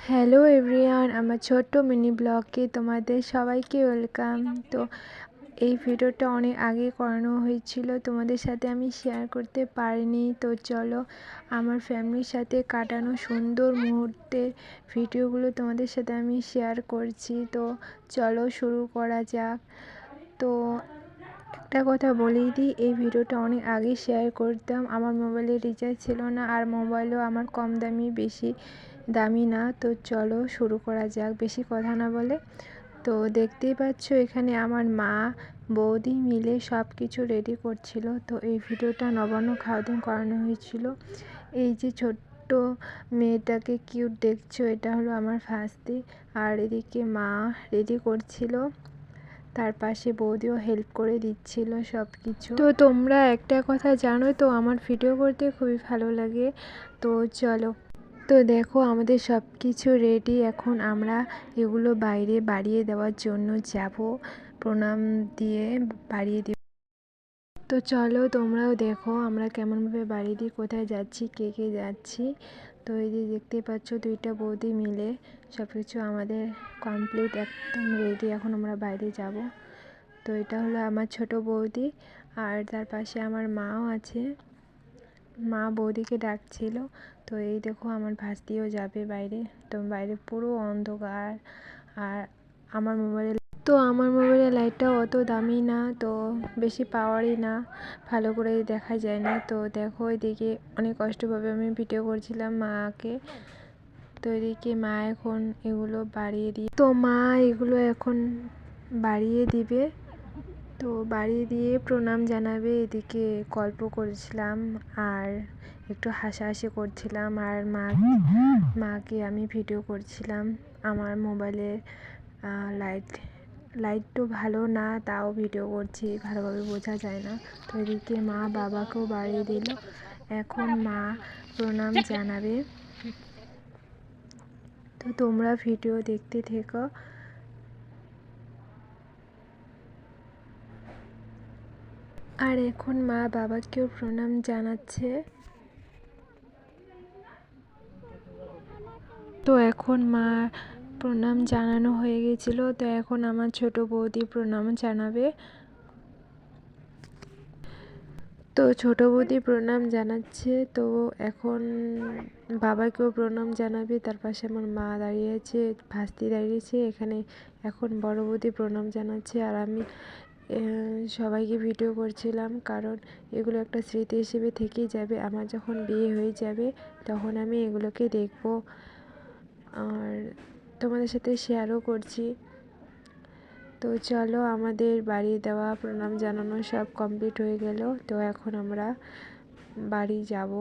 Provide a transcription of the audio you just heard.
Hello everyone, আমার ছোট্ট mini ব্লগে তোমাদের সবাইকে ওয়েলকাম। তো এই ভিডিওটা অনেক আগে করানো হয়েছিল, তোমাদের সাথে আমি শেয়ার করতে পারিনি। তো চলো আমার ফ্যামিলির সাথে কাটানো সুন্দর মুহূর্তের ভিডিওগুলো তোমাদের সাথে আমি শেয়ার করছি। তো চলো শুরু করা যাক। তো একটা কথা বলেই দিই, এই ভিডিওটা অনেক আগে শেয়ার করতাম, আমার মোবাইলে রিচার্জ ছিল না, আর মোবাইলও আমার কম দামি, বেশি দামি না। তো চলো শুরু করা যাক বেশি কথা না বলে। তো দেখতেই পাচ্ছ এখানে আমার মা বৌদি মিলে সব কিছু রেডি করছিল। তো এই ভিডিওটা নবান্ন খাওয়া দাওয়া করানো হয়েছিল। এই যে ছোট্ট মেয়েটাকে কিউট দেখছো, এটা হলো আমার ভাস্তি। আর এদিকে মা রেডি করছিল, তার পাশে বৌদিও হেল্প করে দিচ্ছিল সব কিছু। তো তোমরা একটা কথা জানো তো, আমার ভিডিও করতে খুবই ভালো লাগে। তো চলো, তো দেখো আমাদের সব কিছু রেডি। এখন আমরা এগুলো বাইরে বাড়িয়ে দেওয়ার জন্য যাব, প্রণাম দিয়ে বাড়িয়ে দিব। তো চলো তোমরাও দেখো আমরা কেমনভাবে বাড়িয়ে দিই, কোথায় যাচ্ছি, কে কে যাচ্ছি। তো এই যে দেখতে পাচ্ছ দুইটা বৌদি মিলে সব কিছু আমাদের কমপ্লিট, একদম রেডি। এখন আমরা বাইরে যাব। তো এটা হলো আমার ছোট বৌদি, আর তার পাশে আমার মাও আছে, মা বৌদিকে ডাকছিল। তো এই দেখো আমার ভাস্তিও যাবে বাইরে। তো বাইরে পুরো অন্ধকার, আর আমার মোবাইলের লাইটটাও অত দামি না, তো বেশি পাওয়ারই না, ভালো করে দেখা যায় না। তো দেখো এদিকে অনেক কষ্টভাবে আমি ভিডিও করছিলাম মাকে। তো এদিকে মা এখন এগুলো বাড়িয়ে দিয়ে, তো মা এগুলো এখন বাড়িয়ে দিবে। তো বাড়িয়ে দিয়ে প্রণাম জানাবে। এদিকে গল্প করেছিলাম আর একটু হাসাহাসি করছিলাম, আর মাকে আমি ভিডিও করছিলাম। আমার মোবাইলের লাইট তো ভালো না, তাও ভিডিও করছি, ভালোভাবে বোঝা যায় না। তো এদিকে মা বাবাকেও বাড়িয়ে দিল। এখন মা প্রণাম জানাবে। তো তোমরা ভিডিও দেখতে থেকো। আর এখন মা বাবাকেও প্রণাম জানাচ্ছে। তো এখন মা প্রণাম জানানো হয়ে গেছিল। তো এখন আমার ছোট বৌদি প্রণাম জানাবে। তো ছোট বৌদি প্রণাম জানাচ্ছে। তো এখন বাবাকেও প্রণাম জানাবে। তার পাশে আমার মা দাঁড়িয়ে আছে, ভাস্তি দাঁড়িয়েছে এখানে। এখন বড় বৌদি প্রণাম জানাচ্ছে, আর আমি সবাইকে ভিডিও করছিলাম, কারণ এগুলো একটা স্মৃতি হিসেবে থেকেই যাবে। আমার যখন বিয়ে হয়ে যাবে তখন আমি এগুলোকে দেখব, আর তোমাদের সাথে শেয়ারও করছি। তো চলো আমাদের বাড়ি দেওয়া প্রণাম জানানো সব কমপ্লিট হয়ে গেল। তো এখন আমরা বাড়ি যাব।